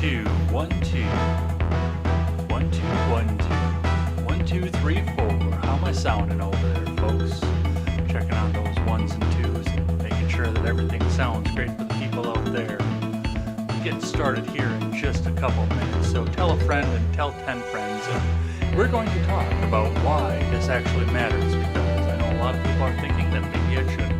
two, 1 2, 1 2, 1 2, 1 2 3 4. How am I sounding over there, folks? Checking on those ones and twos and making sure that everything sounds great for the people out there. We're getting started here in just a couple minutes, so tell a friend and tell 10 friends, and we're going to talk about why this actually matters, because I know a lot of people are thinking that maybe I shouldn't.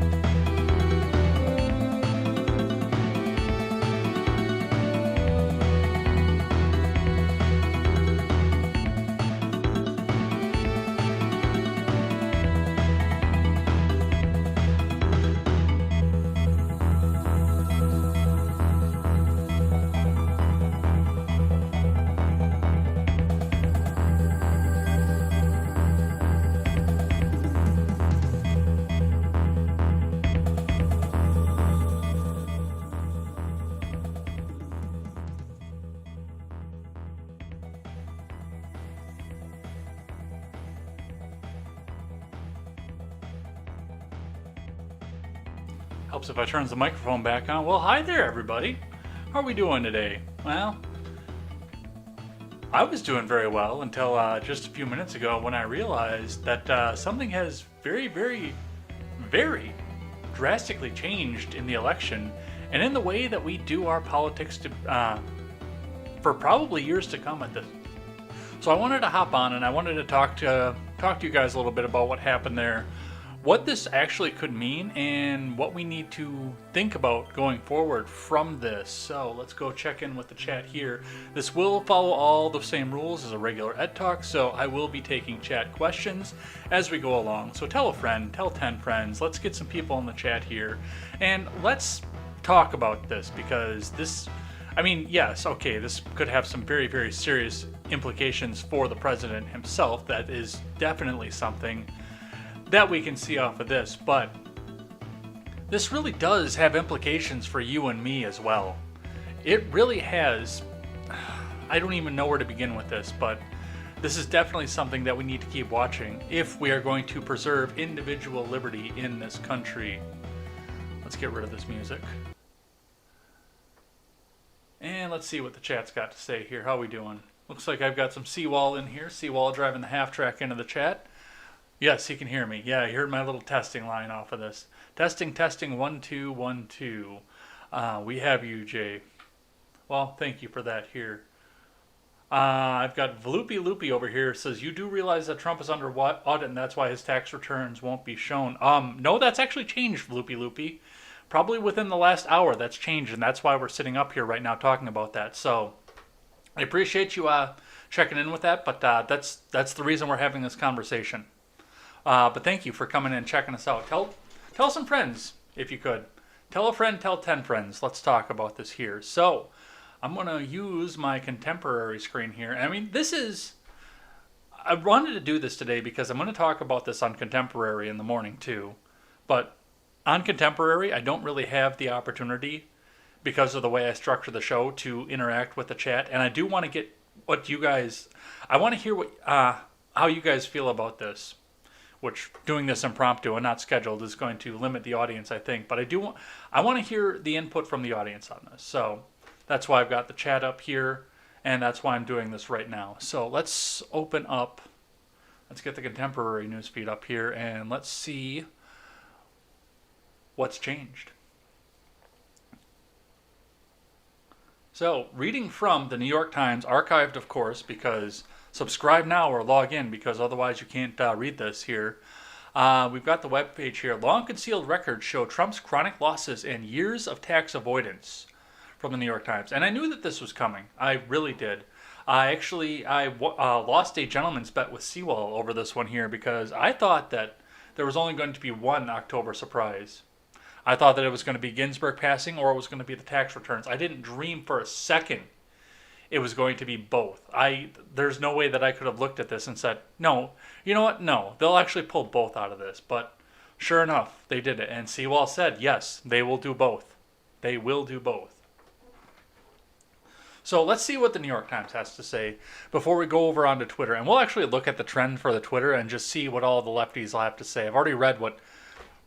Helps if I turn the microphone back on. Well, hi there, everybody. How are we doing today? Well, I was doing very well until just a few minutes ago when I realized that something has very drastically changed in the election and in the way that we do our politics for probably years to come at this. So I wanted to hop on and I wanted to talk to you guys a little bit about what happened there, what this actually could mean, and what we need to think about going forward from this. So let's go check in with the chat here. This will follow all the same rules as a regular Ed Talk, so I will be taking chat questions as we go along. So tell a friend, tell 10 friends, let's get some people in the chat here, and let's talk about this, because this, I mean, yes, okay, this could have some very serious implications for the president himself. That is definitely something that we can see off of this, but this really does have implications for you and me as well. It really has. I don't even know where to begin with this, but this is definitely something that we need to keep watching if we are going to preserve individual liberty in this country. Let's get rid of this music. And let's see what the chat's got to say here. How are we doing? Looks like I've got some Seawall in here. Seawall driving the half track into the chat. Yes, he can hear me. Yeah, he heard my little testing line off of this. Testing, 1 2 1 2. We have you, Jay. Well, thank you for that here. I've got Valoopy Loopy over here. Says, you do realize that Trump is under audit and that's why his tax returns won't be shown. No, that's actually changed, Valoopy Loopy. Probably within the last hour that's changed, and that's why we're sitting up here right now talking about that. So I appreciate you checking in with that, but that's the reason we're having this conversation. But thank you for coming in and checking us out. Tell some friends, if you could. Tell a friend, tell 10 friends. Let's talk about this here. So, I'm going to use my contemporary screen here. I mean, I wanted to do this today because I'm going to talk about this on contemporary in the morning too. But on contemporary, I don't really have the opportunity, because of the way I structure the show, to interact with the chat. And I do want to get what you guys, I want to hear how you guys feel about this. Which, doing this impromptu and not scheduled is going to limit the audience, I think. But I want to hear the input from the audience on this. So that's why I've got the chat up here, and that's why I'm doing this right now. So let's open up, let's get the contemporary newsfeed up here, and let's see what's changed. So, reading from the New York Times, archived of course, because subscribe now or log in, because otherwise you can't read this here. We've got the webpage here. Long concealed records show Trump's chronic losses and years of tax avoidance, from the New York Times. And I knew that this was coming. I really did. I lost a gentleman's bet with Seawall over this one here, because I thought that there was only going to be one October surprise. I thought that it was going to be Ginsburg passing, or it was going to be the tax returns. I didn't dream for a second it was going to be both. There's no way that I could have looked at this and said, no, you know what? No, they'll actually pull both out of this. But sure enough, they did it. And Seawall said, yes, they will do both. They will do both. So let's see what the New York Times has to say before we go over onto Twitter. And we'll actually look at the trend for the Twitter and just see what all the lefties will have to say. I've already read what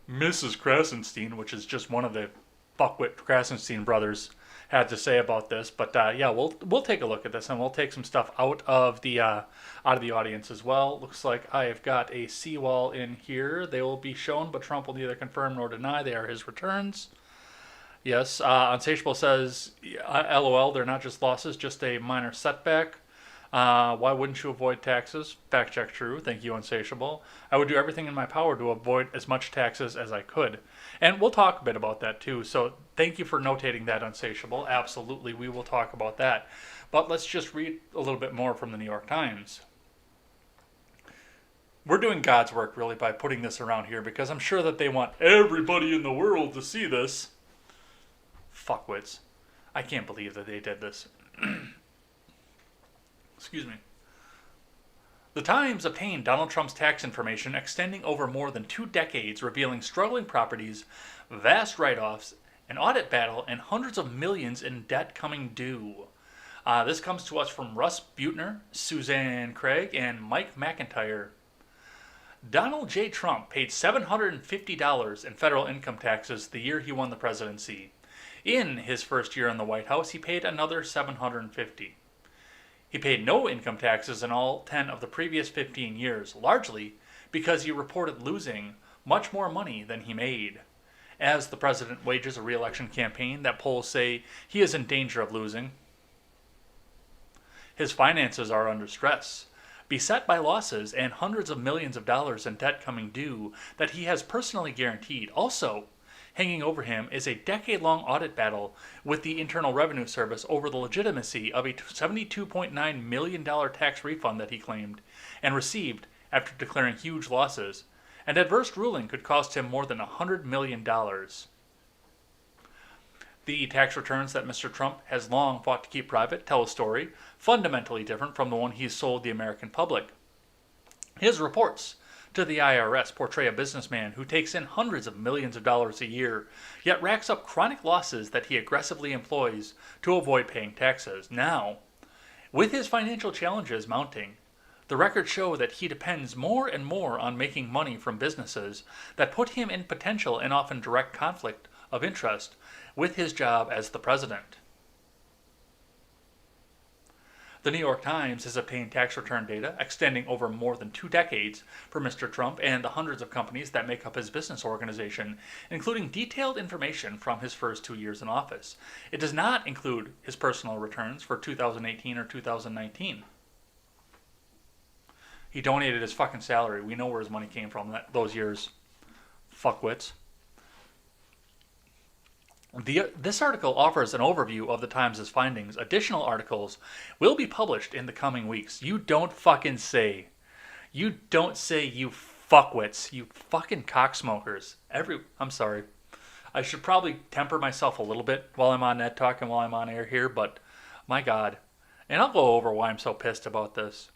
Mrs. Krasenstein, which is just one of the fuckwit Krasenstein brothers, had to say about this. But yeah, we'll take a look at this, and we'll take some stuff out of the audience as well. Looks like I have got a seawall in here. They will be shown, but Trump will neither confirm nor deny they are his returns. Yes, Unsatiable says, LOL, they're not just losses, just a minor setback. Why wouldn't you avoid taxes? Fact check true. Thank you, Unsatiable. I would do everything in my power to avoid as much taxes as I could. And we'll talk a bit about that too. So thank you for notating that, Unsatiable. Absolutely, we will talk about that. But let's just read a little bit more from the New York Times. We're doing God's work, really, by putting this around here, because I'm sure that they want everybody in the world to see this. Fuckwits. I can't believe that they did this. Excuse me. The Times obtained Donald Trump's tax information extending over more than 2 decades, revealing struggling properties, vast write-offs, an audit battle, and hundreds of millions in debt coming due. This comes to us from Russ Buettner, Suzanne Craig, and Mike McIntyre. Donald J. Trump paid $750 in federal income taxes the year he won the presidency. In his first year in the White House, he paid another $750. He paid no income taxes in all 10 of the previous 15 years, largely because he reported losing much more money than he made. As the president wages a re-election campaign that polls say he is in danger of losing, his finances are under stress, beset by losses and hundreds of millions of dollars in debt coming due that he has personally guaranteed. Also, hanging over him is a decade-long audit battle with the Internal Revenue Service over the legitimacy of a $72.9 million tax refund that he claimed and received after declaring huge losses. An adverse ruling could cost him more than $100 million. The tax returns that Mr. Trump has long fought to keep private tell a story fundamentally different from the one he's sold the American public. His reports to the IRS portray a businessman who takes in hundreds of millions of dollars a year, yet racks up chronic losses that he aggressively employs to avoid paying taxes. Now, with his financial challenges mounting, the records show that he depends more and more on making money from businesses that put him in potential and often direct conflict of interest with his job as the president. The New York Times has obtained tax return data extending over more than 2 decades for Mr. Trump and the hundreds of companies that make up his business organization, including detailed information from his first 2 years in office. It does not include his personal returns for 2018 or 2019. He donated his fucking salary. We know where his money came from those years. Fuckwits. This article offers an overview of the Times' findings. Additional articles will be published in the coming weeks. You don't fucking say. You don't say, you fuckwits. You fucking cocksmokers. I'm sorry. I should probably temper myself a little bit while I'm on Ed Talk and while I'm on air here, but my God. And I'll go over why I'm so pissed about this,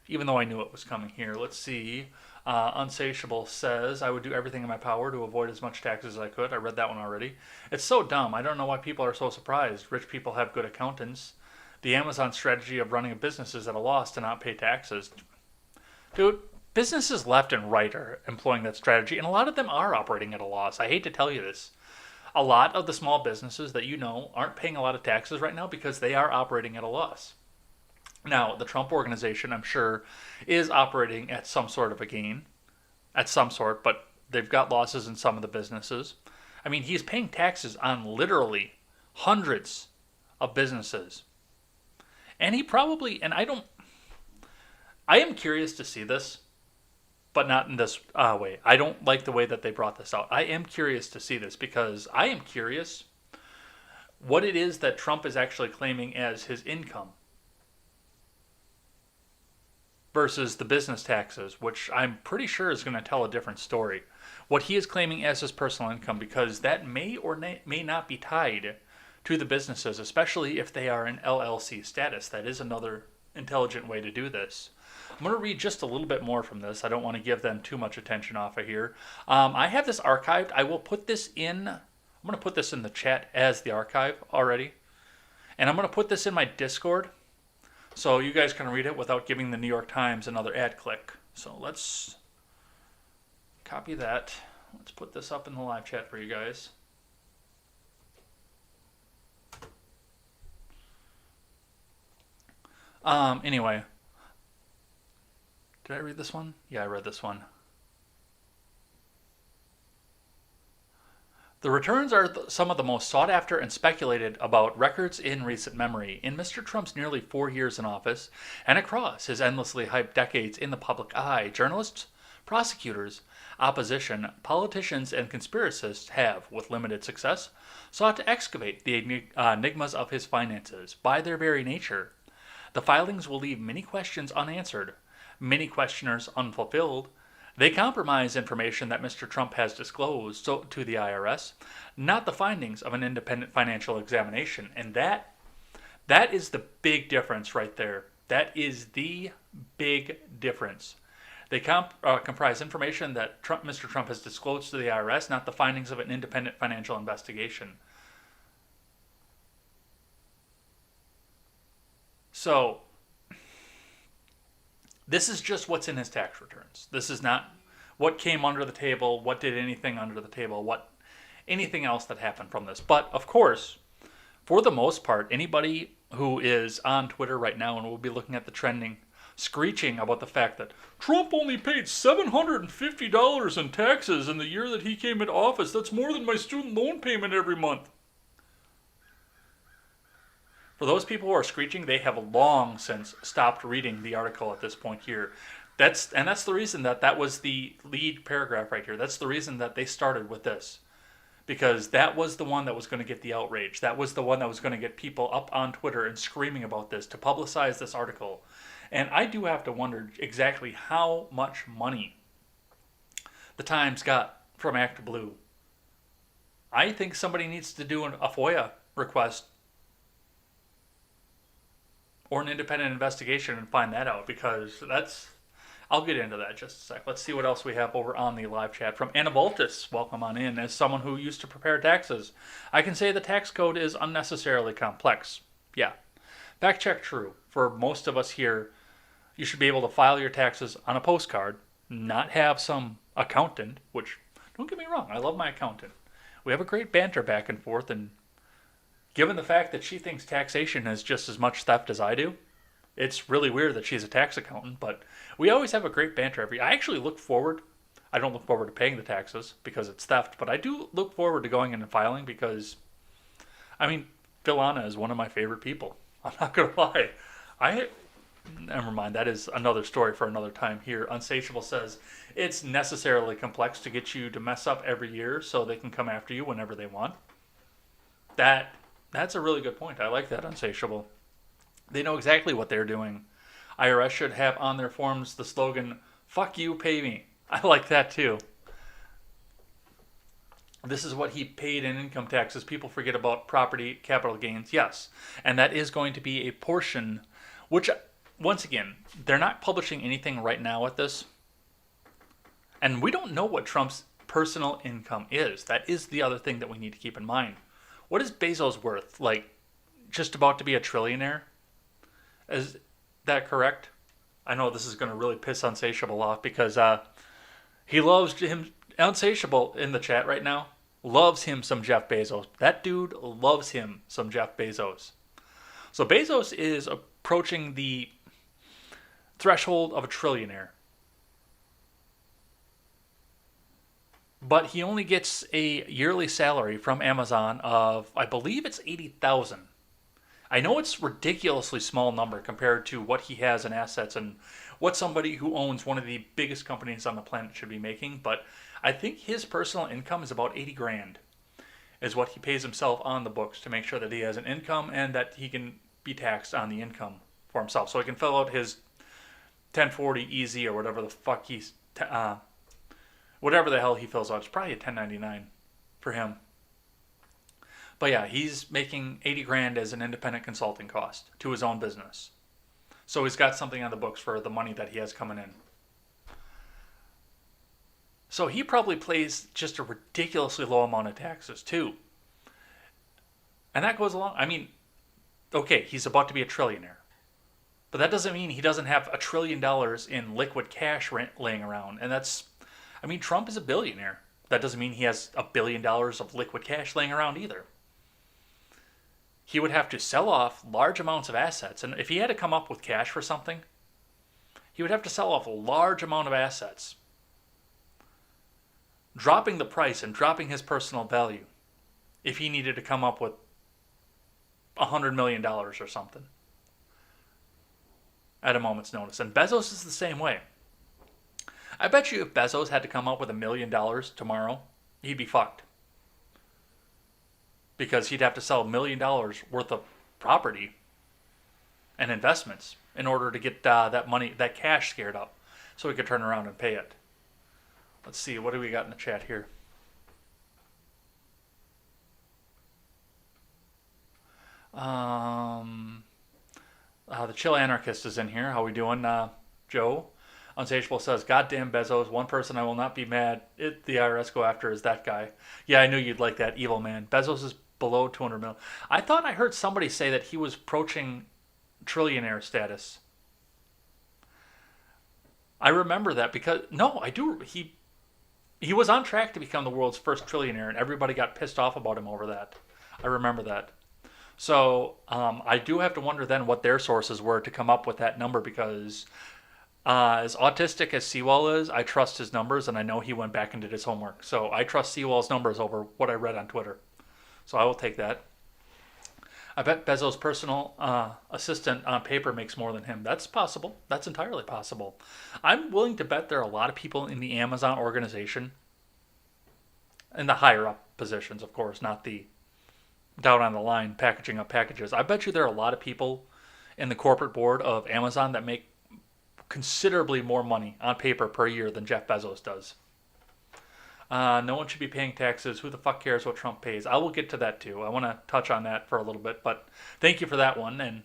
even though I knew it was coming here. Let's see. Unsatiable says, I would do everything in my power to avoid as much taxes as I could. I read that one already. It's so dumb. I don't know why people are so surprised. Rich people have good accountants. The Amazon strategy of running a business is at a loss to not pay taxes. Dude, businesses left and right are employing that strategy, and a lot of them are operating at a loss. I hate to tell you this. A lot of the small businesses that you know aren't paying a lot of taxes right now because they are operating at a loss. Now, the Trump organization, I'm sure, is operating at some sort of a gain, at some sort, but they've got losses in some of the businesses. I mean, he's paying taxes on literally hundreds of businesses. And he probably, and I am curious to see this, but not in this way. I don't like the way that they brought this out. I am curious to see this because I am curious what it is that Trump is actually claiming as his income versus the business taxes, which I'm pretty sure is going to tell a different story. What he is claiming as his personal income, because that may or may not be tied to the businesses, especially if they are in LLC status. That is another intelligent way to do this. I'm going to read just a little bit more from this. I don't want to give them too much attention off of here. I have this archived. I will put this in. I'm going to put this in the chat as the archive already. And I'm going to put this in my Discord, so you guys can read it without giving the New York Times another ad click. So let's copy that. Let's put this up in the live chat for you guys. Anyway, did I read this one? Yeah, I read this one. The returns are some of the most sought after and speculated about records in recent memory. In Mr. Trump's nearly 4 years in office, and across his endlessly hyped decades in the public eye, journalists, prosecutors, opposition, politicians, and conspiracists have, with limited success, sought to excavate the enigmas of his finances. By their very nature, the filings will leave many questions unanswered, many questioners unfulfilled. They compromise information that Mr. Trump has disclosed to the IRS, not the findings of an independent financial examination. And that is the big difference right there. That is the big difference. They comprise information that Mr. Trump has disclosed to the IRS, not the findings of an independent financial investigation. So, this is just what's in his tax returns. This is not what came under the table, what did anything under the table, what anything else that happened from this. But of course, for the most part, anybody who is on Twitter right now and will be looking at the trending, screeching about the fact that Trump only paid $750 in taxes in the year that he came into office. That's more than my student loan payment every month. For those people who are screeching, they have long since stopped reading the article at this point here. That's the reason that was the lead paragraph right here. That's the reason that they started with this. Because that was the one that was going to get the outrage. That was the one that was going to get people up on Twitter and screaming about this, to publicize this article. And I do have to wonder exactly how much money the Times got from Act Blue. I think somebody needs to do a FOIA request or an independent investigation and find that out, because I'll get into that in just a sec. Let's see what else we have over on the live chat from Anna Voltis. Welcome on in. As someone who used to prepare taxes, I can say the tax code is unnecessarily complex. Yeah. Fact check true. For most of us here, you should be able to file your taxes on a postcard, not have some accountant, which, don't get me wrong, I love my accountant. We have a great banter back and forth, and given the fact that she thinks taxation is just as much theft as I do, it's really weird that she's a tax accountant, but we always have a great banter I actually look forward. I don't look forward to paying the taxes because it's theft, but I do look forward to going in and filing because, Philana is one of my favorite people. I'm not going to lie. Never mind, that is another story for another time here. Unsatiable says, it's necessarily complex to get you to mess up every year so they can come after you whenever they want. That's a really good point. I like that, Unsatiable. They know exactly what they're doing. IRS should have on their forms the slogan, "Fuck you, pay me." I like that too. This is what he paid in income taxes. People forget about property capital gains. Yes. And that is going to be a portion, which, once again, they're not publishing anything right now with this. And we don't know what Trump's personal income is. That is the other thing that we need to keep in mind. What is Bezos worth? Like, just about to be a trillionaire? Is that correct? I know this is going to really piss Unsatiable off because he loves him. Unsatiable in the chat right now loves him some Jeff Bezos. That dude loves him some Jeff Bezos. So Bezos is approaching the threshold of a trillionaire. But he only gets a yearly salary from Amazon of, I believe it's $80,000. I know it's a ridiculously small number compared to what he has in assets and what somebody who owns one of the biggest companies on the planet should be making, but I think his personal income is about 80 grand is what he pays himself on the books to make sure that he has an income and that he can be taxed on the income for himself. So he can fill out his 1040 easy or whatever the fuck whatever the hell he fills out. It's probably a 1099 for him. But yeah, he's making 80 grand as an independent consulting cost to his own business. So he's got something on the books for the money that he has coming in. So he probably pays just a ridiculously low amount of taxes too. And that goes along. Okay, he's about to be a trillionaire. But that doesn't mean he doesn't have $1 trillion in liquid cash laying around. And Trump is a billionaire. That doesn't mean he has $1 billion of liquid cash laying around either. he would have to sell off large amounts of assets. And if he had to come up with cash for something, he would have to sell off a large amount of assets, dropping the price and dropping his personal value if he needed to come up with $100 million or something at a moment's notice. And Bezos is the same way. I bet you if Bezos had to come up with $1 million tomorrow, he'd be fucked. Because he'd have to sell $1 million worth of property and investments in order to get that money, that cash scared up, so he could turn around and pay it. Let's see, what do we got in the chat here? The Chill Anarchist is in here. How we doing, Joe? Unsatiable says, "Goddamn Bezos, one person I will not be mad if the IRS go after is that guy." Yeah, I knew you'd like that, evil man. Bezos is below 200 mil. I thought I heard somebody say that he was approaching trillionaire status. I remember that because, no, I do. He was on track to become the world's first trillionaire, and everybody got pissed off about him over that. I remember that. So I do have to wonder then what their sources were to come up with that number, because as autistic as Seawall is, I trust his numbers, and I know he went back and did his homework. So I trust Seawall's numbers over what I read on Twitter. So I will take that. I bet Bezos' personal assistant on paper makes more than him. That's possible. That's entirely possible. I'm willing to bet there are a lot of people in the Amazon organization, in the higher up positions, of course, not the down on the line packaging up packages. I bet you there are a lot of people in the corporate board of Amazon that make considerably more money on paper per year than Jeff Bezos does. No one should be paying taxes. Who the fuck cares what Trump pays? I will get to that too. I want to touch on that for a little bit, but thank you for that one, and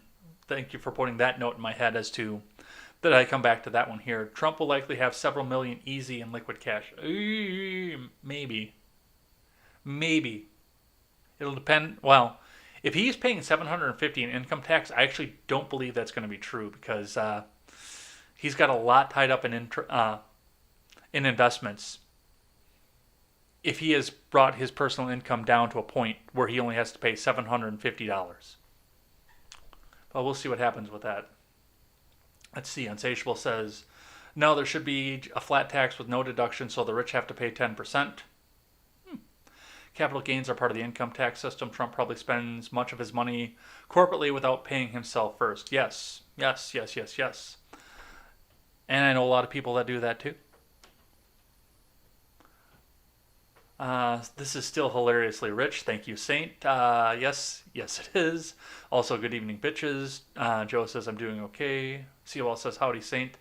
thank you for putting that note in my head as to that I come back to that one here. Trump will likely have several million easy in liquid cash. Maybe. It'll depend. Well, if he's paying $750 in income tax, I actually don't believe that's going to be true, because he's got a lot tied up in investments. If he has brought his personal income down to a point where he only has to pay $750. But we'll see what happens with that. Let's see. Unsatiable says, no, there should be a flat tax with no deduction, so the rich have to pay 10%. Capital gains are part of the income tax system. Trump probably spends much of his money corporately without paying himself first. Yes. And I know a lot of people that do that too. This is still hilariously rich. Thank you, Saint. Yes, it is. Also, good evening, bitches. Joe says, I'm doing okay. Seawall says, howdy, Saint.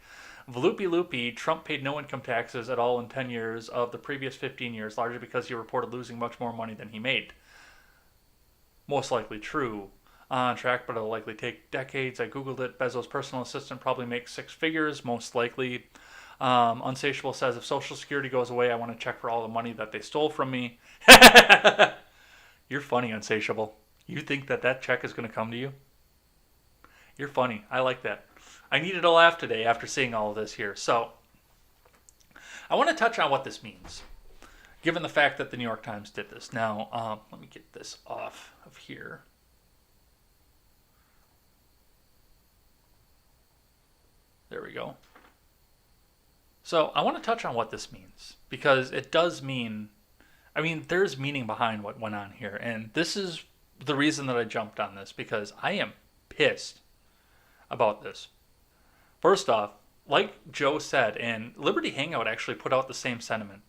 Loopy, Trump paid no income taxes at all in 10 years of the previous 15 years, largely because he reported losing much more money than he made. Most likely true. On track, but it'll likely take decades. I googled it. Bezos' personal assistant probably makes 6 figures, most likely. Unsatiable says, if Social Security goes away, I want to check for all the money that they stole from me. You're funny, Unsatiable. You think that check is going to come to you? You're funny. I like that. I needed a laugh today after seeing all of this here. So, I want to touch on what this means, given the fact that the New York Times did this. Now, let me get this off of here. There we go. So I want to touch on what this means, because it does mean, there's meaning behind what went on here. And this is the reason that I jumped on this, because I am pissed about this. First off, like Joe said, and Liberty Hangout actually put out the same sentiment.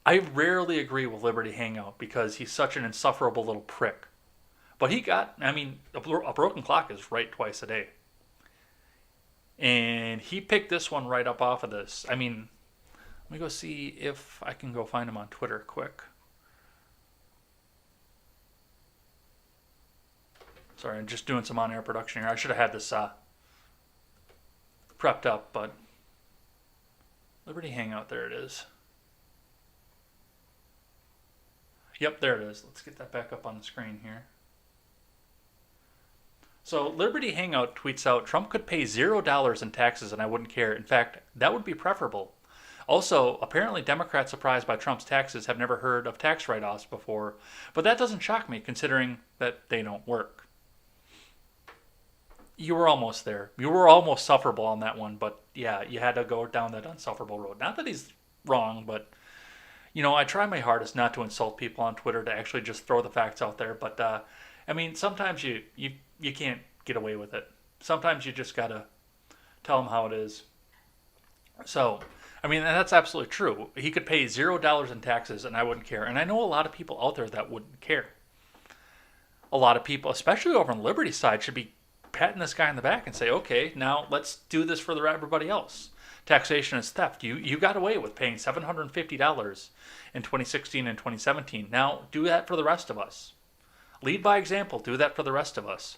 I rarely agree with Liberty Hangout because he's such an insufferable little prick. But he got, a broken clock is right twice a day. And he picked this one right up off of this. Let me go see if I can go find him on Twitter quick. Sorry, I'm just doing some on-air production here. I should have had this prepped up, but Liberty Hangout, there it is. Yep, there it is. Let's get that back up on the screen here. So Liberty Hangout tweets out, Trump could pay $0 in taxes and I wouldn't care. In fact, that would be preferable. Also, apparently Democrats surprised by Trump's taxes have never heard of tax write-offs before, but that doesn't shock me considering that they don't work. You were almost there. You were almost sufferable on that one, but yeah, you had to go down that unsufferable road. Not that he's wrong, but I try my hardest not to insult people on Twitter, to actually just throw the facts out there. But I mean, sometimes you can't get away with it. Sometimes you just gotta tell them how it is. So, I mean, and that's absolutely true. He could pay $0 in taxes, and I wouldn't care. And I know a lot of people out there that wouldn't care. A lot of people, especially over on the Liberty side, should be patting this guy in the back and say, okay, now let's do this for everybody else. Taxation is theft. You got away with paying $750 in 2016 and 2017. Now do that for the rest of us. Lead by example. Do that for the rest of us.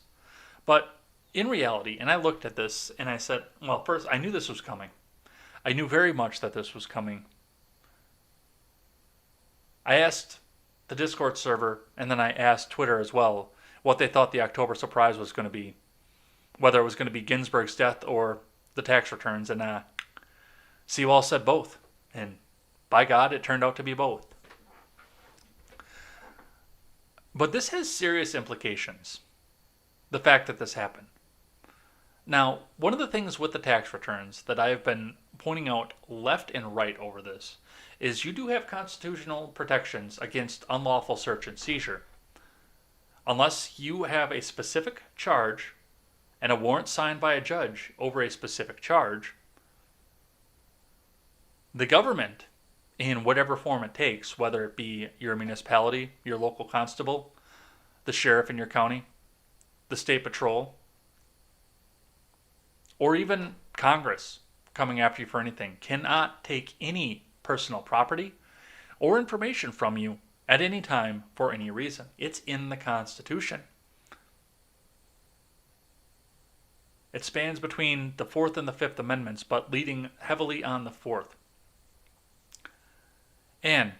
But in reality, and I looked at this and I said, well, first, I knew this was coming. I knew very much that this was coming. I asked the Discord server, and then I asked Twitter as well, what they thought the October surprise was going to be. Whether it was going to be Ginsburg's death or the tax returns. And Seawall said both. And by God, it turned out to be both. But this has serious implications. The fact that this happened. Now, one of the things with the tax returns that I have been pointing out left and right over this is you do have constitutional protections against unlawful search and seizure. Unless you have a specific charge and a warrant signed by a judge over a specific charge, the government, in whatever form it takes, whether it be your municipality, your local constable, the sheriff in your county, the state patrol, or even Congress coming after you for anything, cannot take any personal property or information from you at any time for any reason. It's in the Constitution. It spans between the Fourth and the Fifth Amendments, but leading heavily on the Fourth. And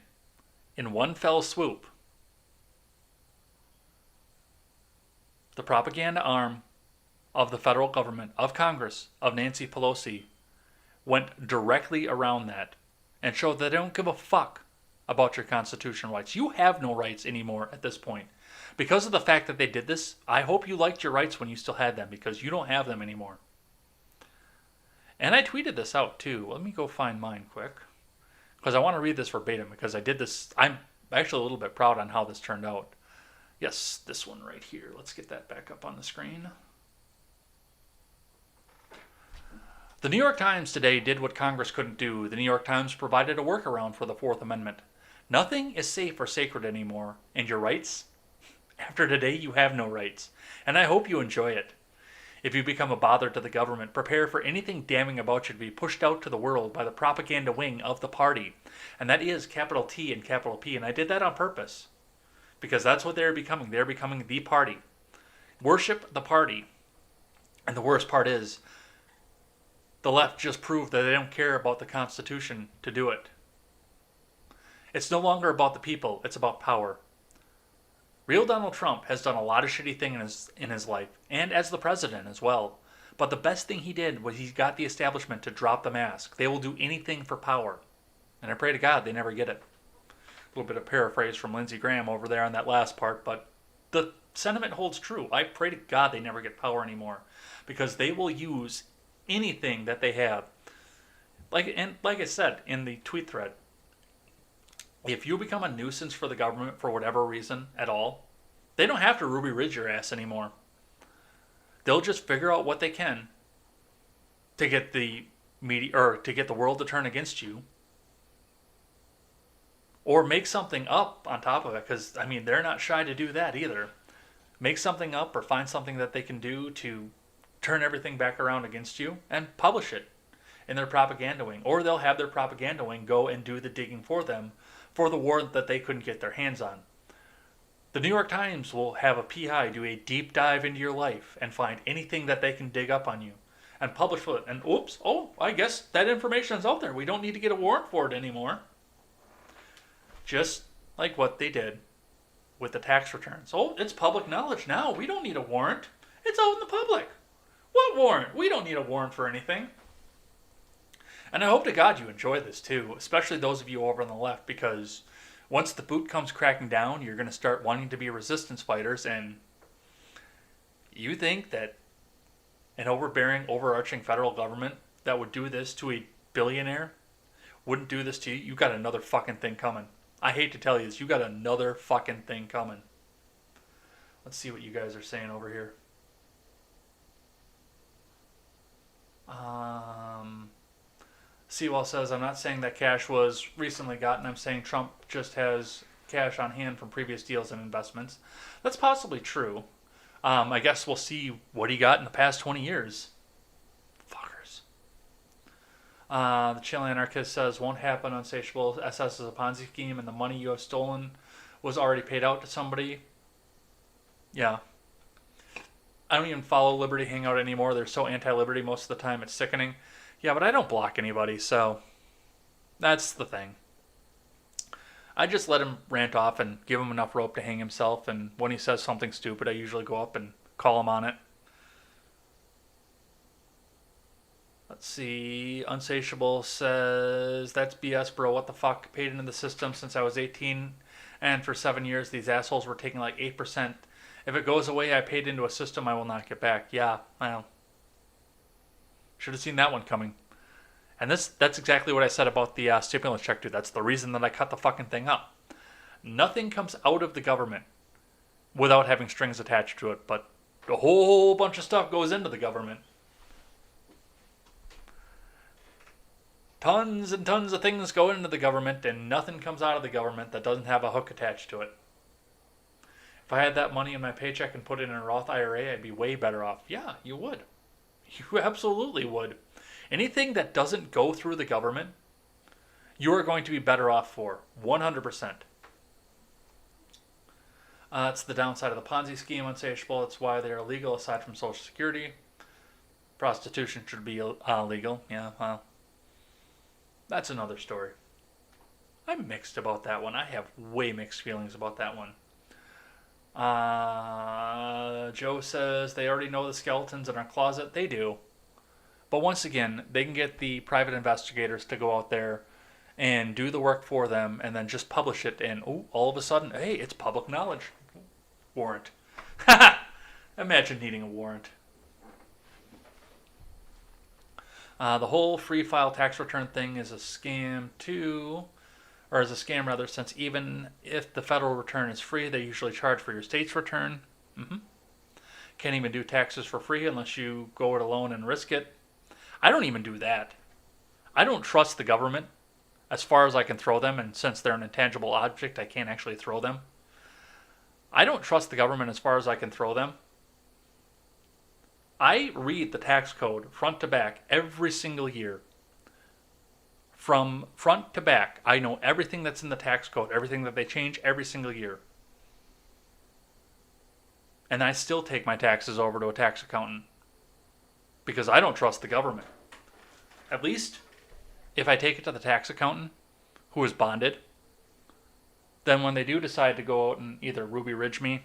in one fell swoop, the propaganda arm of the federal government, of Congress, of Nancy Pelosi, went directly around that and showed that they don't give a fuck about your constitutional rights. You have no rights anymore at this point. Because of the fact that they did this, I hope you liked your rights when you still had them, because you don't have them anymore. And I tweeted this out too. Let me go find mine quick, because I want to read this verbatim, because I did this. I'm actually a little bit proud on how this turned out. Yes, this one right here. Let's get that back up on the screen. The New York Times today did what Congress couldn't do. The New York Times provided a workaround for the Fourth Amendment. Nothing is safe or sacred anymore, and your rights? After today, you have no rights, and I hope you enjoy it. If you become a bother to the government, prepare for anything damning about you to be pushed out to the world by the propaganda wing of the party. And that is capital T and capital P, and I did that on purpose, because that's what they're becoming. They're becoming the party. Worship the party. And the worst part is, the left just proved that they don't care about the Constitution to do it. It's no longer about the people, it's about power. Real Donald Trump has done a lot of shitty things in his life, and as the president as well. But the best thing he did was he got the establishment to drop the mask. They will do anything for power. And I pray to God they never get it. A little bit of paraphrase from Lindsey Graham over there on that last part, but the sentiment holds true. I pray to God they never get power anymore, because they will use anything that they have. Like I said in the tweet thread, if you become a nuisance for the government for whatever reason at all, they don't have to Ruby Ridge your ass anymore. They'll just figure out what they can to get the media, or to get the world to turn against you, or make something up on top of it, because I mean they're not shy to do that either. Make something up or find something that they can do to turn everything back around against you and publish it in their propaganda wing, or they'll have their propaganda wing go and do the digging for them for the war that they couldn't get their hands on. The New York Times will have a PI do a deep dive into your life and find anything that they can dig up on you and publish it. And oops, I guess that information's out there. We don't need to get a warrant for it anymore. Just like what they did with the tax returns. It's public knowledge now. We don't need a warrant. It's out in the public. What warrant? We don't need a warrant for anything. And I hope to God you enjoy this too, especially those of you over on the left, because once the boot comes cracking down, you're going to start wanting to be resistance fighters, and you think that an overbearing, overarching federal government that would do this to a billionaire wouldn't do this to you? You got another fucking thing coming. I hate to tell you this, you got another fucking thing coming. Let's see what you guys are saying over here. Seawall says, I'm not saying that cash was recently gotten. I'm saying Trump just has cash on hand from previous deals and investments. That's possibly true. I guess we'll see what he got in the past 20 years. Fuckers. The Chilean anarchist says, won't happen. Unsatiable SS is a Ponzi scheme and the money you have stolen was already paid out to somebody. Yeah. I don't even follow Liberty Hangout anymore. They're so anti-liberty most of the time. It's sickening. Yeah, but I don't block anybody, so that's the thing. I just let him rant off and give him enough rope to hang himself, and when he says something stupid, I usually go up and call him on it. Let's see. Unsatiable says, that's BS, bro. What the fuck? Paid into the system since I was 18, and for 7 years, these assholes were taking like 8%. If it goes away, I paid into a system I will not get back. Yeah, well, should have seen that one coming. And that's exactly what I said about the stimulus check, dude. That's the reason that I cut the fucking thing up. Nothing comes out of the government without having strings attached to it, but a whole bunch of stuff goes into the government. Tons and tons of things go into the government, and nothing comes out of the government that doesn't have a hook attached to it. If I had that money in my paycheck and put it in a Roth IRA, I'd be way better off. Yeah, you would. You absolutely would. Anything that doesn't go through the government, you are going to be better off for. 100%. It's the downside of the Ponzi scheme, unsatiable. It's why they are illegal aside from Social Security. Prostitution should be legal. Yeah, well, that's another story. I'm mixed about that one. I have way mixed feelings about that one. Joe says they already know the skeletons in our closet. They do. But once again, they can get the private investigators to go out there and do the work for them and then just publish it. And all of a sudden, hey, it's public knowledge. Warrant. Imagine needing a warrant. The whole free file tax return thing is a scam too. Or as a scam rather, since even if the federal return is free, they usually charge for your state's return. Can't even do taxes for free unless you go it alone and risk it. I don't even do that. I don't trust the government as far as I can throw them, and since they're an intangible object, I can't actually throw them. I don't trust the government as far as I can throw them. I read the tax code front to back every single year. From front to back, I know everything that's in the tax code, everything that they change every single year. And I still take my taxes over to a tax accountant because I don't trust the government. At least if I take it to the tax accountant who is bonded, then when they do decide to go out and either Ruby Ridge me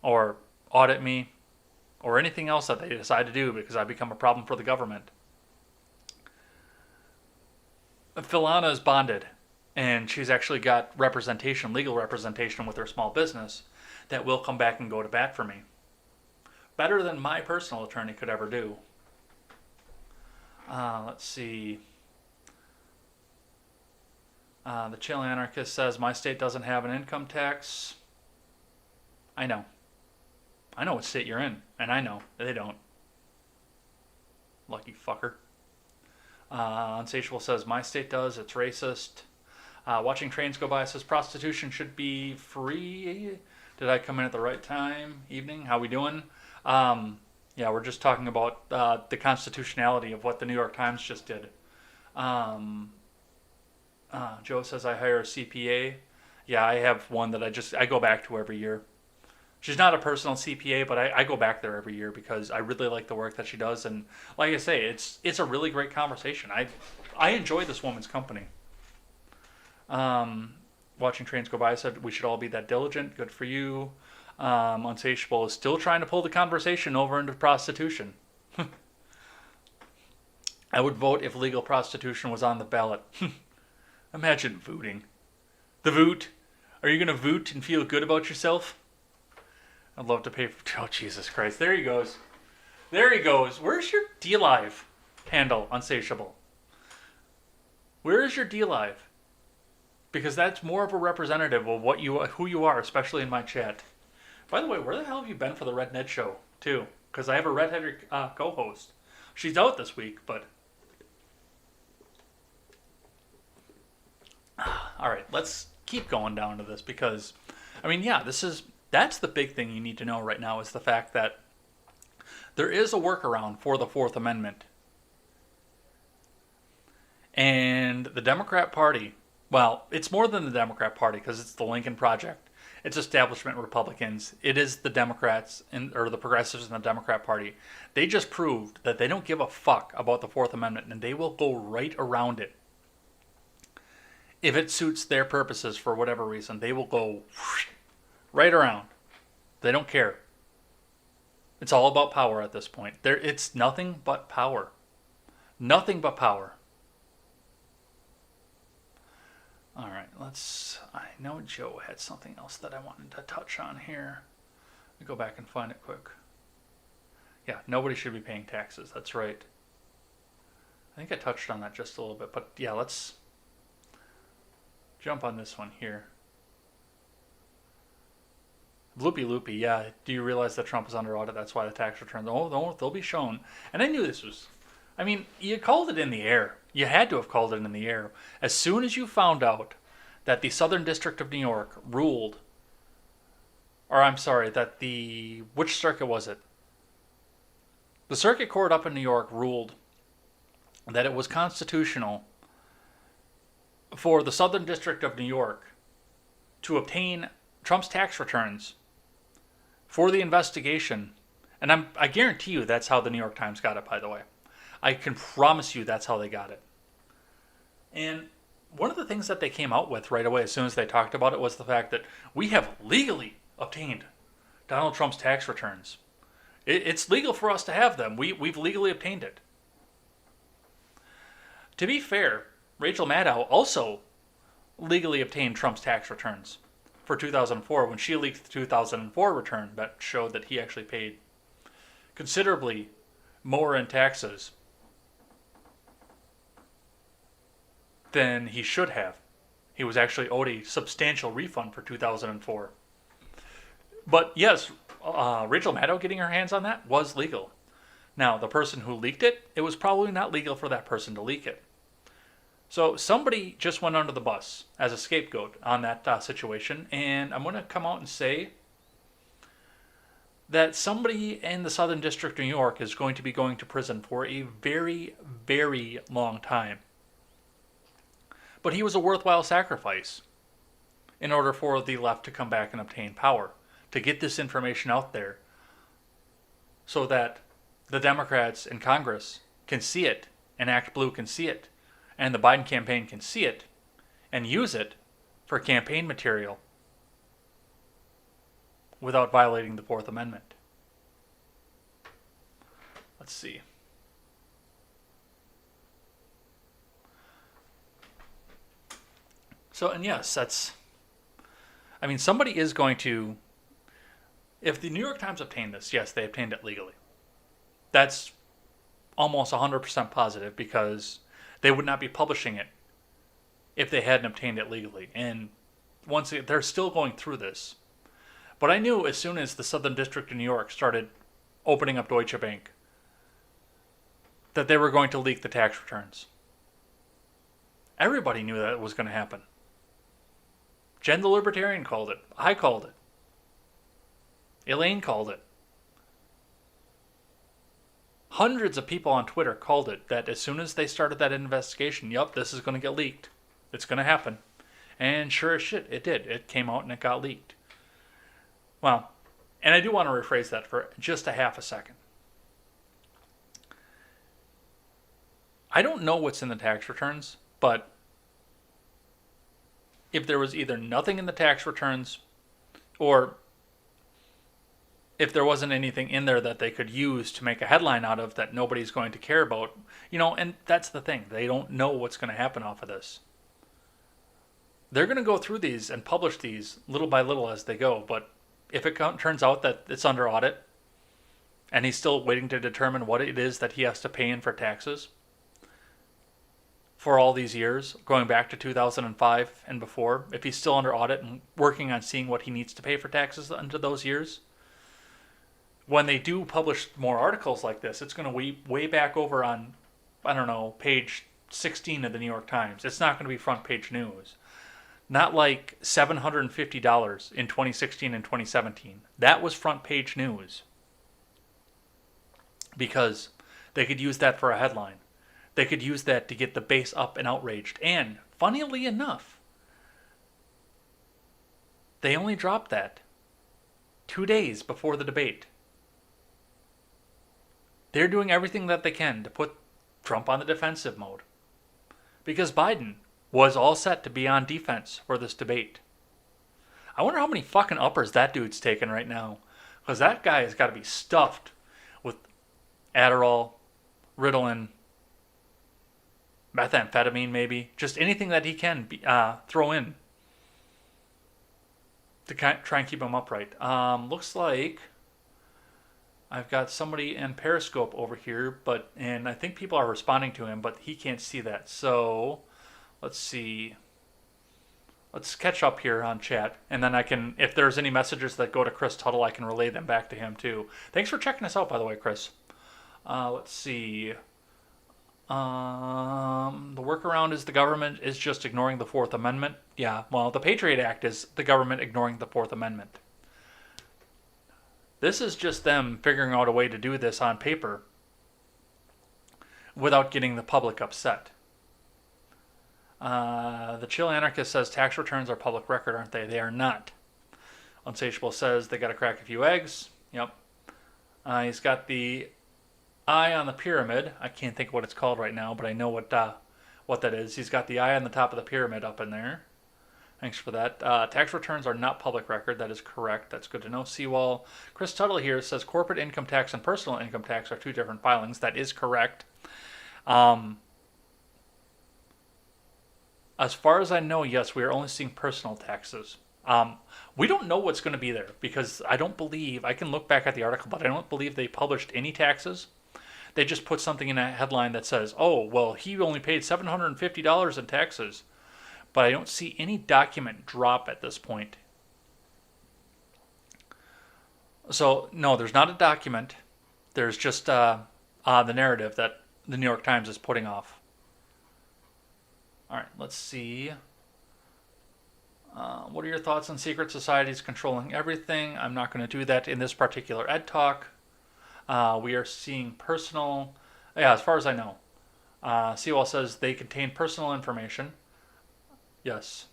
or audit me or anything else that they decide to do because I become a problem for the government, Philana is bonded, and she's actually got representation, legal representation with her small business that will come back and go to bat for me. Better than my personal attorney could ever do. Let's see. The Chill Anarchist says, my state doesn't have an income tax. I know. I know what state you're in, and I know they don't. Lucky fucker. Unsatiable says, my state does, it's racist. Watching trains go by says, prostitution should be free. Did I come in at the right time? Evening, how we doing? Yeah, we're just talking about the constitutionality of what the New York Times just did. Joe says, I hire a CPA. Yeah, I have one that I go back to every year. She's not a personal CPA, but I go back there every year because I really like the work that she does. And like I say, it's a really great conversation. I enjoy this woman's company. Watching trains go by said we should all be that diligent. Good for you. Unsatiable is still trying to pull the conversation over into prostitution. I would vote if legal prostitution was on the ballot. Imagine voting. The voot. Are you going to voot and feel good about yourself? I'd love to pay for... Oh, Jesus Christ. There he goes. There he goes. Where's your DLive handle, Unsatiable? Where is your DLive? Because that's more of a representative of who you are, especially in my chat. By the way, where the hell have you been for the Red Ned show, too? Because I have a redheaded co-host. She's out this week, but... All right, let's keep going down to this because, I mean, yeah, that's the big thing you need to know right now is the fact that there is a workaround for the Fourth Amendment. And the Democrat Party, well, it's more than the Democrat Party because it's the Lincoln Project. It's establishment Republicans. It is the Democrats or the progressives in the Democrat Party. They just proved that they don't give a fuck about the Fourth Amendment and they will go right around it. If it suits their purposes for whatever reason, they will go right around. They don't care. It's all about power at this point. It's nothing but power. Nothing but power. All right, I know Joe had something else that I wanted to touch on here. Let me go back and find it quick. Yeah, nobody should be paying taxes. That's right. I think I touched on that just a little bit, but yeah, let's jump on this one here. Loopy, yeah. Do you realize that Trump is under audit? That's why the tax returns. Oh, they'll be shown. And I knew this was... I mean, you called it in the air. You had to have called it in the air. As soon as you found out that the Southern District of New York ruled... Or, I'm sorry, that the... Which circuit was it? The circuit court up in New York ruled that it was constitutional for the Southern District of New York to obtain Trump's tax returns for the investigation. And I guarantee you that's how the New York Times got it, by the way. I can promise you that's how they got it. And one of the things that they came out with right away as soon as they talked about it was the fact that we have legally obtained Donald Trump's tax returns. It's legal for us to have them. We've legally obtained it. To be fair, Rachel Maddow also legally obtained Trump's tax returns for 2004 when she leaked the 2004 return that showed that he actually paid considerably more in taxes than he should have. He was actually owed a substantial refund for 2004. But yes, Rachel Maddow getting her hands on that was legal. Now, the person who leaked it, it was probably not legal for that person to leak it. So somebody just went under the bus as a scapegoat on that situation, and I'm going to come out and say that somebody in the Southern District of New York is going to be going to prison for a very, very long time. But he was a worthwhile sacrifice in order for the left to come back and obtain power, to get this information out there so that the Democrats in Congress can see it and Act Blue can see it. And the Biden campaign can see it and use it for campaign material without violating the Fourth Amendment. Let's see. So, and yes, I mean, somebody is going to, if the New York Times obtained this, yes, they obtained it legally. That's almost 100% positive because they would not be publishing it if they hadn't obtained it legally. And once they're still going through this. But I knew as soon as the Southern District of New York started opening up Deutsche Bank that they were going to leak the tax returns. Everybody knew that was going to happen. Jen the Libertarian called it. I called it. Elaine called it. Hundreds of people on Twitter called it that as soon as they started that investigation, yup, this is going to get leaked. It's going to happen. And sure as shit, it did. It came out and it got leaked. Well, and I do want to rephrase that for just a half a second. I don't know what's in the tax returns, but if there was either nothing in the tax returns or if there wasn't anything in there that they could use to make a headline out of that nobody's going to care about, and that's the thing. They don't know what's going to happen off of this. They're going to go through these and publish these little by little as they go, but if it turns out that it's under audit and he's still waiting to determine what it is that he has to pay in for taxes for all these years, going back to 2005 and before, if he's still under audit and working on seeing what he needs to pay for taxes under those years, when they do publish more articles like this, it's going to way back over on, I don't know, page 16 of the New York Times. It's not going to be front page news. Not like $750 in 2016 and 2017. That was front page news. Because they could use that for a headline. They could use that to get the base up and outraged. And, funnily enough, they only dropped that 2 days before the debate. They're doing everything that they can to put Trump on the defensive mode. Because Biden was all set to be on defense for this debate. I wonder how many fucking uppers that dude's taking right now. Because that guy has got to be stuffed with Adderall, Ritalin, methamphetamine maybe. Just anything that he can throw in to try and keep him upright. Looks like I've got somebody in Periscope over here, and I think people are responding to him, but he can't see that. So let's see. Let's catch up here on chat, and then I can, if there's any messages that go to Chris Tuttle, I can relay them back to him too. Thanks for checking us out, by the way, Chris. Let's see. The workaround is the government is just ignoring the Fourth Amendment. Yeah, well, the Patriot Act is the government ignoring the Fourth Amendment. This is just them figuring out a way to do this on paper without getting the public upset. The Chill Anarchist says tax returns are public record, aren't they? They are not. Unsatiable says they got to crack a few eggs. Yep. He's got the eye on the pyramid. I can't think of what it's called right now, but I know what that is. He's got the eye on the top of the pyramid up in there. Thanks for that. Tax returns are not public record. That is correct. That's good to know. Seawall. Chris Tuttle here says corporate income tax and personal income tax are two different filings. That is correct. As far as I know, yes, we are only seeing personal taxes. We don't know what's going to be there because I don't believe, I can look back at the article, but I don't believe they published any taxes. They just put something in a headline that says, oh, well, he only paid $750 in taxes. But I don't see any document drop at this point. So, no, there's not a document. There's just the narrative that the New York Times is putting off. All right, let's see. What are your thoughts on secret societies controlling everything? I'm not going to do that in this particular Ed Talk. We are seeing personal... Yeah, as far as I know. Seawall says they contain personal information. Yes.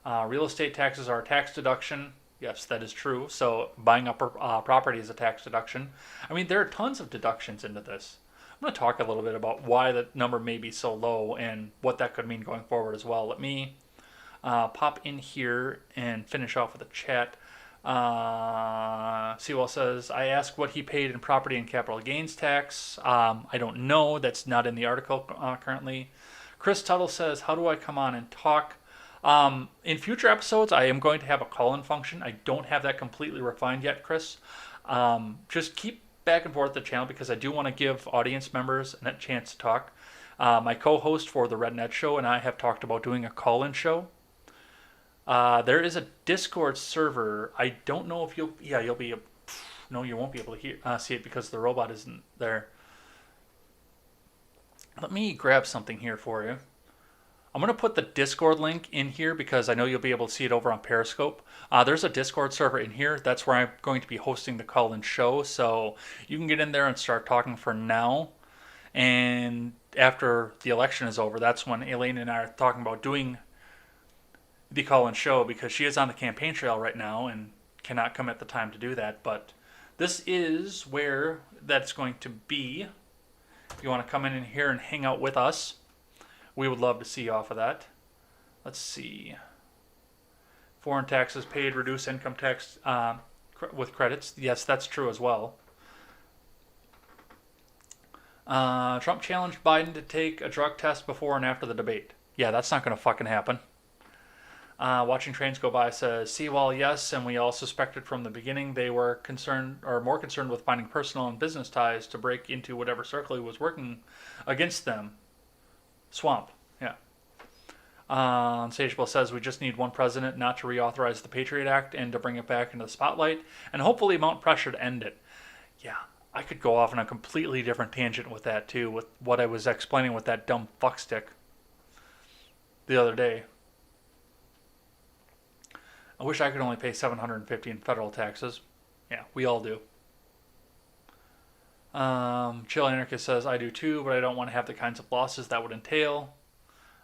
Real estate taxes are a tax deduction. Yes, that is true. So buying up property is a tax deduction. I mean, there are tons of deductions into this. I'm going to talk a little bit about why the number may be so low and what that could mean going forward as well. Let me pop in here and finish off with a chat. Seawall says, I asked what he paid in property and capital gains tax. I don't know. That's not in the article currently. Chris Tuttle says, how do I come on and talk? In future episodes, I am going to have a call-in function. I don't have that completely refined yet, Chris. Just keep back and forth the channel because I do want to give audience members a chance to talk. My co-host for the RedNet Show and I have talked about doing a call-in show. There is a Discord server. I don't know if you'll be... No, you won't be able to see it because the robot isn't there. Let me grab something here for you. I'm going to put the Discord link in here because I know you'll be able to see it over on Periscope. There's a Discord server in here. That's where I'm going to be hosting the call-in show. So you can get in there and start talking for now. And after the election is over, that's when Elaine and I are talking about doing the call-in show because she is on the campaign trail right now and cannot commit the time to do that. But this is where that's going to be. If you want to come in here and hang out with us, we would love to see you off of that. Let's see. Foreign taxes paid, reduce income tax with credits. Yes, that's true as well. Trump challenged Biden to take a drug test before and after the debate. Yeah, that's not going to fucking happen. Watching trains go by says, seawall, yes, and we all suspected from the beginning they were concerned or more concerned with finding personal and business ties to break into whatever circle he was working against them. Swamp, yeah. Sageable says, we just need one president not to reauthorize the Patriot Act and to bring it back into the spotlight and hopefully mount pressure to end it. Yeah, I could go off on a completely different tangent with that too, with what I was explaining with that dumb fuckstick the other day. I wish I could only pay $750 in federal taxes. Yeah, we all do. Chill Anarchist says, I do too, but I don't want to have the kinds of losses that would entail.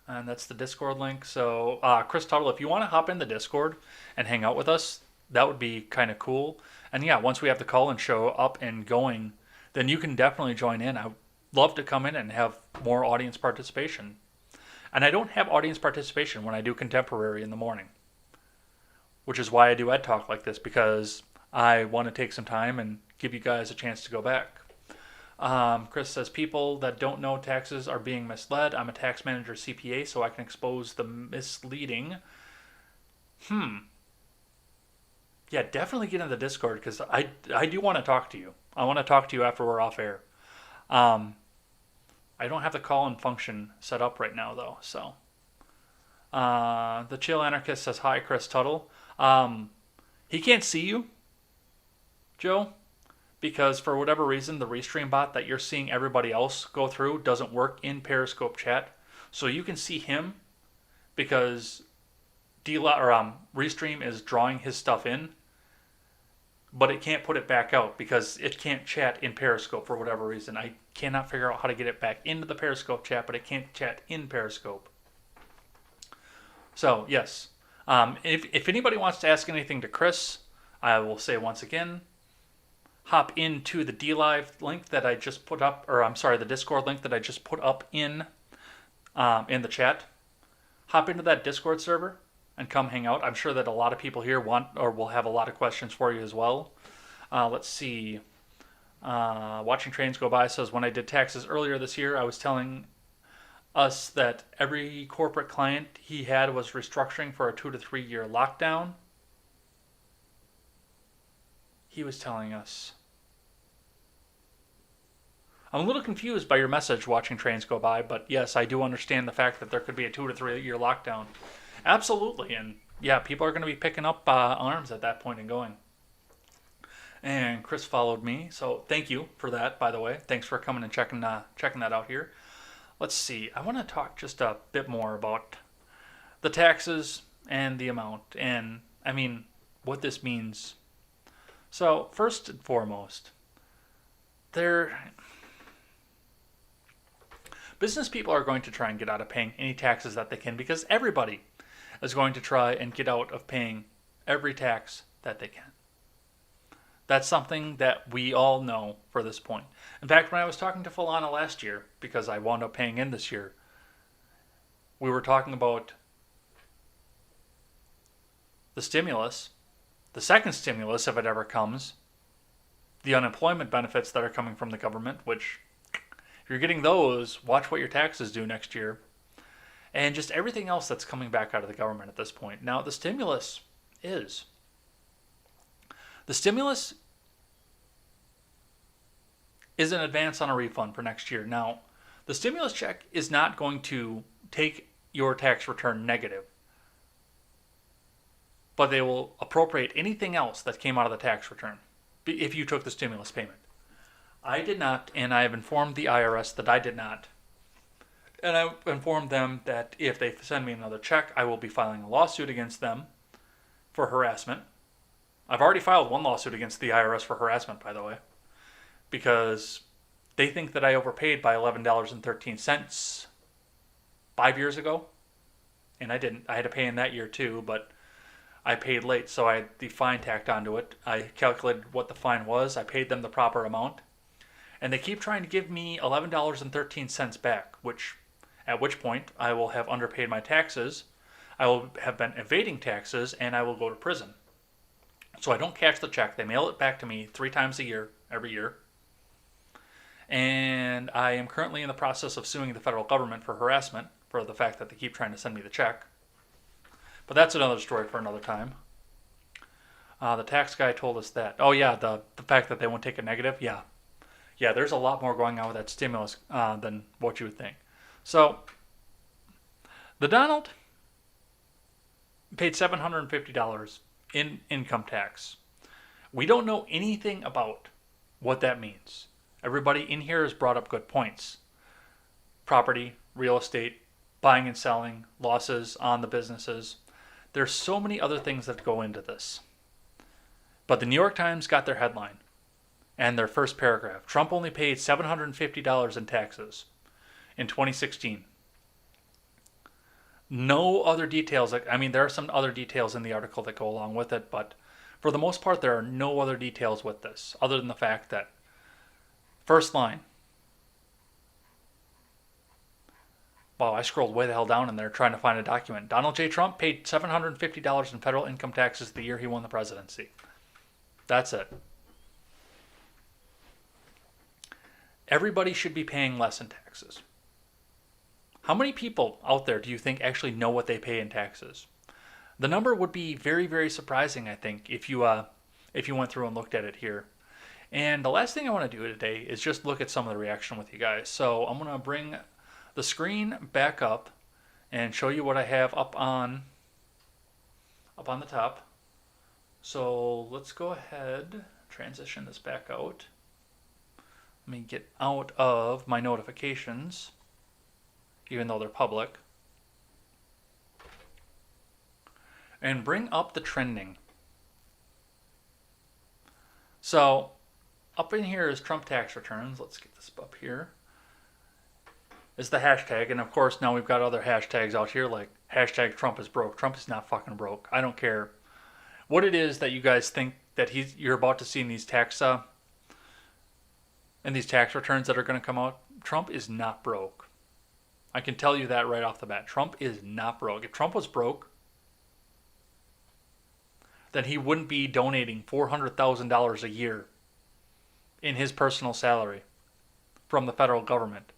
And that's the Discord link. So, Chris Tuttle, if you want to hop in the Discord and hang out with us, that would be kind of cool. And yeah, once we have the call and show up and going, then you can definitely join in. I would love to come in and have more audience participation. And I don't have audience participation when I do contemporary in the morning, which is why I do Ed Talk like this, because I want to take some time and give you guys a chance to go back. Chris says, people that don't know taxes are being misled. I'm a tax manager CPA, so I can expose the misleading. Yeah, definitely get in the Discord, because I do want to talk to you. I want to talk to you after we're off air. I don't have the call-in function set up right now, though, so. The Chill Anarchist says, hi, Chris Tuttle. He can't see you, Joe, because for whatever reason, the Restream bot that you're seeing everybody else go through doesn't work in Periscope chat. So you can see him because Restream is drawing his stuff in, but it can't put it back out because it can't chat in Periscope for whatever reason. I cannot figure out how to get it back into the Periscope chat, but it can't chat in Periscope. So, yes. If anybody wants to ask anything to Chris, I will say once again, hop into the DLive link that I just put up, the Discord link that I just put up in the chat. Hop into that Discord server and come hang out. I'm sure that a lot of people here want or will have a lot of questions for you as well. Let's see. Watching Trains Go By says, when I did taxes earlier this year, I was telling us that every corporate client he had was restructuring for a 2 to 3 year lockdown. He was telling us. I'm a little confused by your message, Watching Trains Go By, but yes, I do understand the fact that there could be a 2 to 3 year lockdown. Absolutely, and yeah, people are going to be picking up arms at that point and going. And Chris followed me, so thank you for that, by the way. Thanks for coming and checking that out here. Let's see, I want to talk just a bit more about the taxes and the amount, and I mean, what this means. So, first and foremost, business people are going to try and get out of paying any taxes that they can, because everybody is going to try and get out of paying every tax that they can. That's something that we all know for this point. In fact, when I was talking to Falana last year, because I wound up paying in this year, we were talking about the stimulus, the second stimulus, if it ever comes, the unemployment benefits that are coming from the government, which, if you're getting those, watch what your taxes do next year, and just everything else that's coming back out of the government at this point. Now, the stimulus is an advance on a refund for next year. Now, the stimulus check is not going to take your tax return negative, but they will appropriate anything else that came out of the tax return if you took the stimulus payment. I did not, and I have informed the IRS that I did not. And I informed them that if they send me another check, I will be filing a lawsuit against them for harassment. I've already filed one lawsuit against the IRS for harassment, by the way, because they think that I overpaid by $11.13 5 years ago, and I didn't. I had to pay in that year too, but I paid late, so I had the fine tacked onto it. I calculated what the fine was. I paid them the proper amount, and they keep trying to give me $11.13 back, at which point I will have underpaid my taxes, I will have been evading taxes, and I will go to prison. So I don't cash the check. They mail it back to me 3 times a year, every year. And I am currently in the process of suing the federal government for harassment for the fact that they keep trying to send me the check. But that's another story for another time. The tax guy told us that. Oh yeah, the fact that they won't take a negative. Yeah, there's a lot more going on with that stimulus than what you would think. So the Donald paid $750 in income tax. We don't know anything about what that means. Everybody in here has brought up good points. Property, real estate, buying and selling, losses on the businesses. There's so many other things that go into this. But the New York Times got their headline and their first paragraph. Trump only paid $750 in taxes in 2016. No other details. I mean, there are some other details in the article that go along with it, but for the most part, there are no other details with this, other than the fact that first line. Wow, I scrolled way the hell down in there trying to find a document. Donald J. Trump paid $750 in federal income taxes the year he won the presidency. That's it. Everybody should be paying less in taxes. How many people out there do you think actually know what they pay in taxes? The number would be very, very surprising, I think, if you went through and looked at it here. And the last thing I want to do today is just look at some of the reaction with you guys. So I'm going to bring the screen back up and show you what I have up on the top. So let's go ahead, transition this back out. Let me get out of my notifications, even though they're public, and bring up the trending. So up in here is Trump tax returns. Let's get this up here. Is the hashtag, and of course now we've got other hashtags out here like hashtag Trump is broke. Trump is not fucking broke. I don't care what it is that you guys think that you're about to see in these tax returns that are going to come out. Trump is not broke. I can tell you that right off the bat. Trump is not broke. If Trump was broke, then he wouldn't be donating $400,000 a year in his personal salary from the federal government.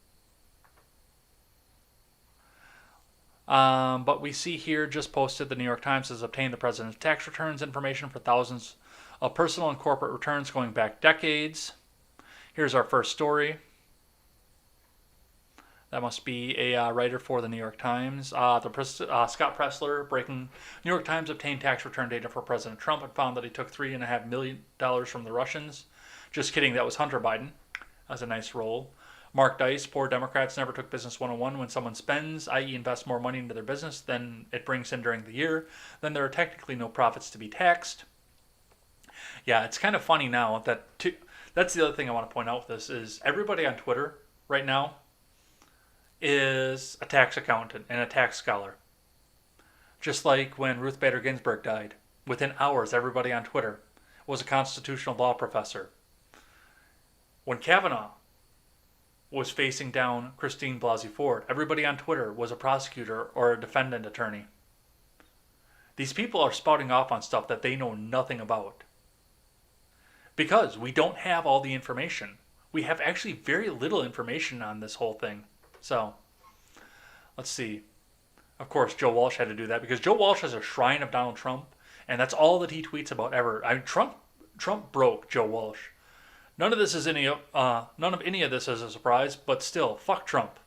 But we see here, just posted, the New York Times has obtained the president's tax returns information for thousands of personal and corporate returns going back decades. Here's our first story. That must be a writer for the New York Times. Scott Pressler, breaking. New York Times obtained tax return data for President Trump and found that he took $3.5 million from the Russians. Just kidding, that was Hunter Biden. That was a nice roll. Mark Dice, poor Democrats never took business 101. When someone spends, i.e. invests more money into their business than it brings in during the year, then there are technically no profits to be taxed. Yeah, it's kind of funny now that that's the other thing I want to point out with this is everybody on Twitter right now is a tax accountant and a tax scholar. Just like when Ruth Bader Ginsburg died, within hours everybody on Twitter was a constitutional law professor. When Kavanaugh was facing down Christine Blasey Ford, everybody on Twitter was a prosecutor or a defendant attorney. These people are spouting off on stuff that they know nothing about. Because we don't have all the information. We have actually very little information on this whole thing. So, let's see. Of course, Joe Walsh had to do that because Joe Walsh has a shrine of Donald Trump, and that's all that he tweets about ever. I mean, Trump broke Joe Walsh. None of any of this is a surprise, but still, fuck Trump.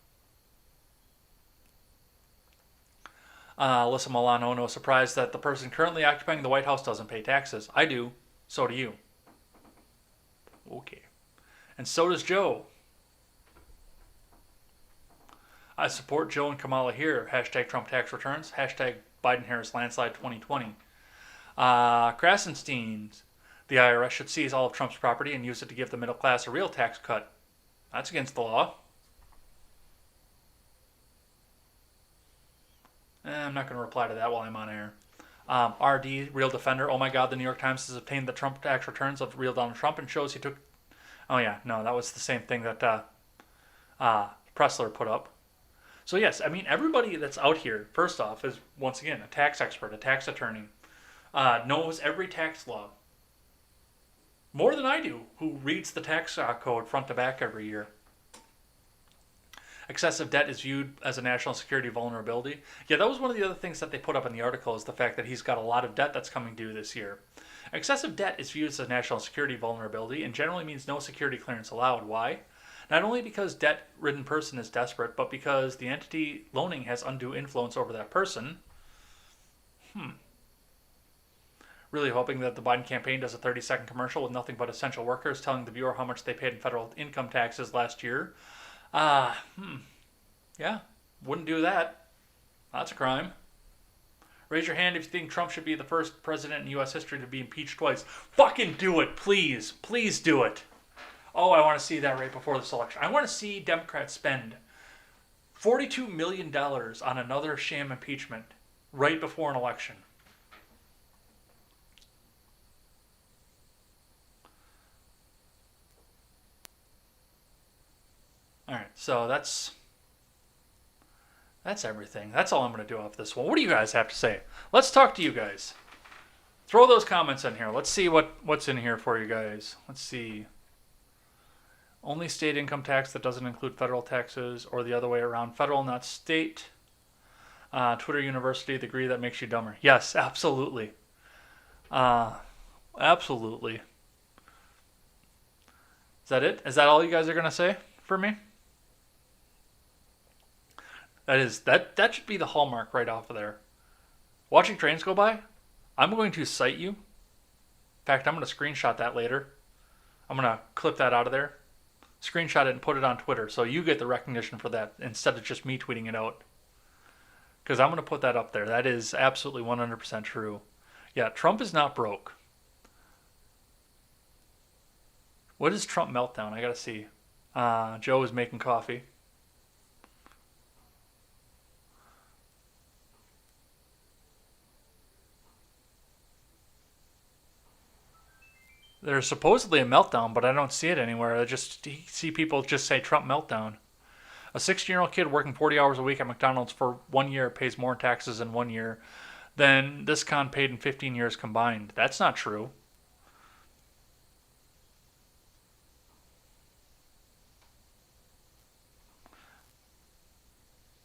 Alyssa Milano, no surprise that the person currently occupying the White House doesn't pay taxes. I do. So do you. Okay. And so does Joe. I support Joe and Kamala here. Hashtag Trump tax returns. Hashtag Biden-Harris landslide 2020. Krasenstein. The IRS should seize all of Trump's property and use it to give the middle class a real tax cut. That's against the law. I'm not going to reply to that while I'm on air. RD, Real Defender. Oh my God, the New York Times has obtained the Trump tax returns of real Donald Trump and shows he took... Oh yeah, no, that was the same thing that Pressler put up. So yes, I mean, everybody that's out here, first off, is, once again, a tax expert, a tax attorney, knows every tax law, more than I do, who reads the tax code front to back every year. Excessive debt is viewed as a national security vulnerability. Yeah, that was one of the other things that they put up in the article, is the fact that he's got a lot of debt that's coming due this year. Excessive debt is viewed as a national security vulnerability and generally means no security clearance allowed. Why? Not only because debt-ridden person is desperate, but because the entity loaning has undue influence over that person. Really hoping that the Biden campaign does a 30-second commercial with nothing but essential workers telling the viewer how much they paid in federal income taxes last year. Yeah, wouldn't do that. That's a crime. Raise your hand if you think Trump should be the first president in U.S. history to be impeached twice. Fucking do it, please. Please do it. Oh, I want to see that right before this election. I want to see Democrats spend $42 million on another sham impeachment right before an election. All right, so that's everything. That's all I'm going to do off this one. What do you guys have to say? Let's talk to you guys. Throw those comments in here. Let's see what's in here for you guys. Let's see. Only state income tax that doesn't include federal taxes, or the other way around. Federal, not state. Twitter University, the degree that makes you dumber. Yes, absolutely. Absolutely. Is that it? Is that all you guys are going to say for me? That should be the hallmark right off of there. Watching trains go by, I'm going to cite you. In fact, I'm going to screenshot that later. I'm going to clip that out of there, screenshot it, and put it on Twitter so you get the recognition for that instead of just me tweeting it out. Because I'm going to put that up there. That is absolutely 100% true. Yeah, Trump is not broke. What is Trump meltdown? I got to see. Joe is making coffee. There's supposedly a meltdown, but I don't see it anywhere. I just see people just say Trump meltdown. A 16-year-old kid working 40 hours a week at McDonald's for 1 year pays more in taxes in 1 year than this con paid in 15 years combined. That's not true.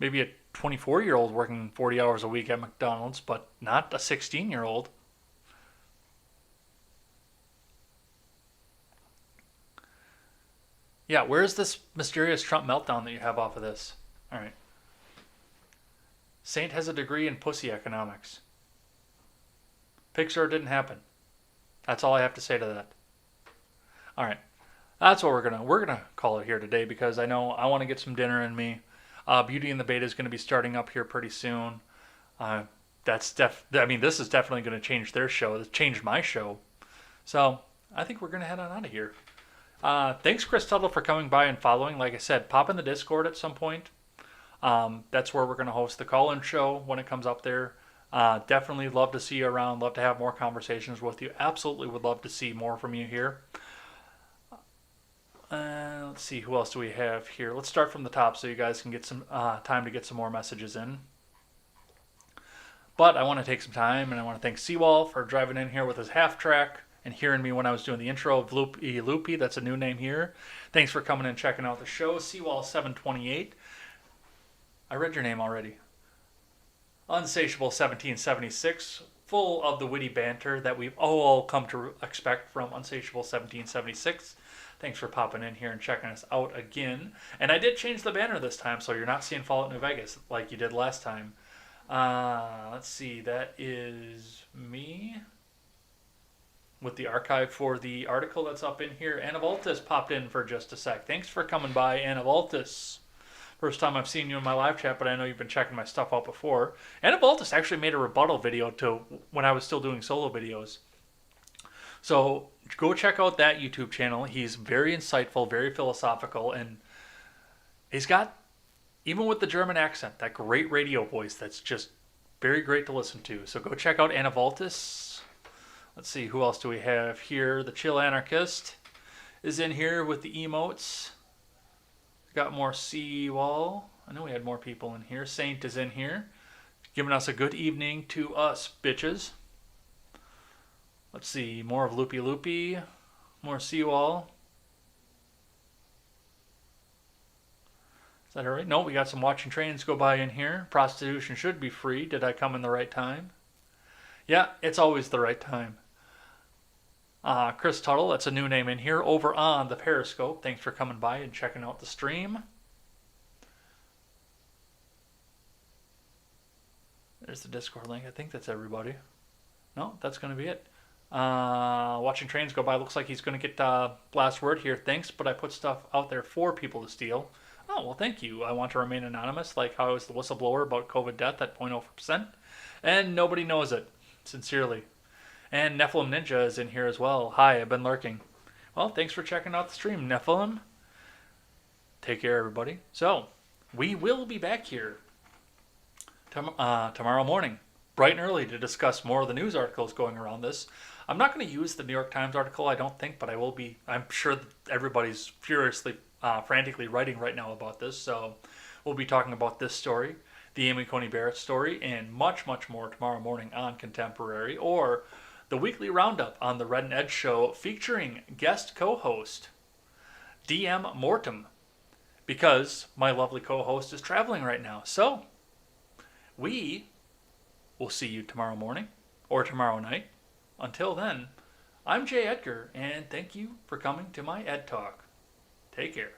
Maybe a 24-year-old working 40 hours a week at McDonald's, but not a 16-year-old. Yeah, where's this mysterious Trump meltdown that you have off of this? All right. Saint has a degree in pussy economics. Pixar didn't happen. That's all I have to say to that. All right. That's what we're gonna call it here today, because I know I want to get some dinner in me. Beauty and the Beta is going to be starting up here pretty soon. This is definitely going to change their show. It's changed my show. So I think we're going to head on out of here. Thanks, Chris Tuttle, for coming by and following. Like I said, pop in the Discord at some point. That's where we're going to host the call-in show when it comes up there. Definitely love to see you around. Love to have more conversations with you. Absolutely would love to see more from you here. Let's see, who else do we have here? Let's start from the top so you guys can get some time to get some more messages in. But I want to take some time, and I want to thank Seawall for driving in here with his half track and hearing me when I was doing the intro of Loopy Loopy. That's a new name here. Thanks for coming and checking out the show. Seawall728. I read your name already. Unsatiable 1776. Full of the witty banter that we've all come to expect from Unsatiable 1776. Thanks for popping in here and checking us out again. And I did change the banner this time, so you're not seeing Fallout New Vegas like you did last time. Let's see. That is me with the archive for the article that's up in here. Anna Voltis popped in for just a sec. Thanks for coming by, Anna Voltis. First time I've seen you in my live chat, but I know you've been checking my stuff out before. Anna Voltis actually made a rebuttal video to when I was still doing solo videos. So go check out that YouTube channel. He's very insightful, very philosophical, and he's got, even with the German accent, that great radio voice that's just very great to listen to. So go check out Anna Voltis. Let's see, who else do we have here? The Chill Anarchist is in here with the emotes. Got more Seawall. I know we had more people in here. Saint is in here, giving us a good evening to us, bitches. Let's see, more of Loopy Loopy. More seawall. Is that alright? No, we got some watching trains go by in here. Prostitution should be free. Did I come in the right time? Yeah, it's always the right time. Chris Tuttle, that's a new name in here, over on the Periscope. Thanks for coming by and checking out the stream. There's the Discord link. I think that's everybody. No, that's going to be it. Watching trains go by. Looks like he's going to get last word here. Thanks, but I put stuff out there for people to steal. Oh, well, thank you. I want to remain anonymous, like how I was the whistleblower about COVID death at 0.0%. And nobody knows it. Sincerely. And Nephilim Ninja is in here as well. Hi, I've been lurking. Well, thanks for checking out the stream, Nephilim. Take care, everybody. So, we will be back here tomorrow morning, bright and early, to discuss more of the news articles going around this. I'm not going to use the New York Times article, I don't think, but I will be. I'm sure that everybody's furiously, frantically writing right now about this, so we'll be talking about this story, the Amy Coney Barrett story, and much, much more tomorrow morning on Contemporary, or the weekly roundup on the Red and Ed Show featuring guest co-host DM Mortem, because my lovely co-host is traveling right now. So, we will see you tomorrow morning or tomorrow night. Until then, I'm Jay Edgar, and thank you for coming to my Ed Talk. Take care.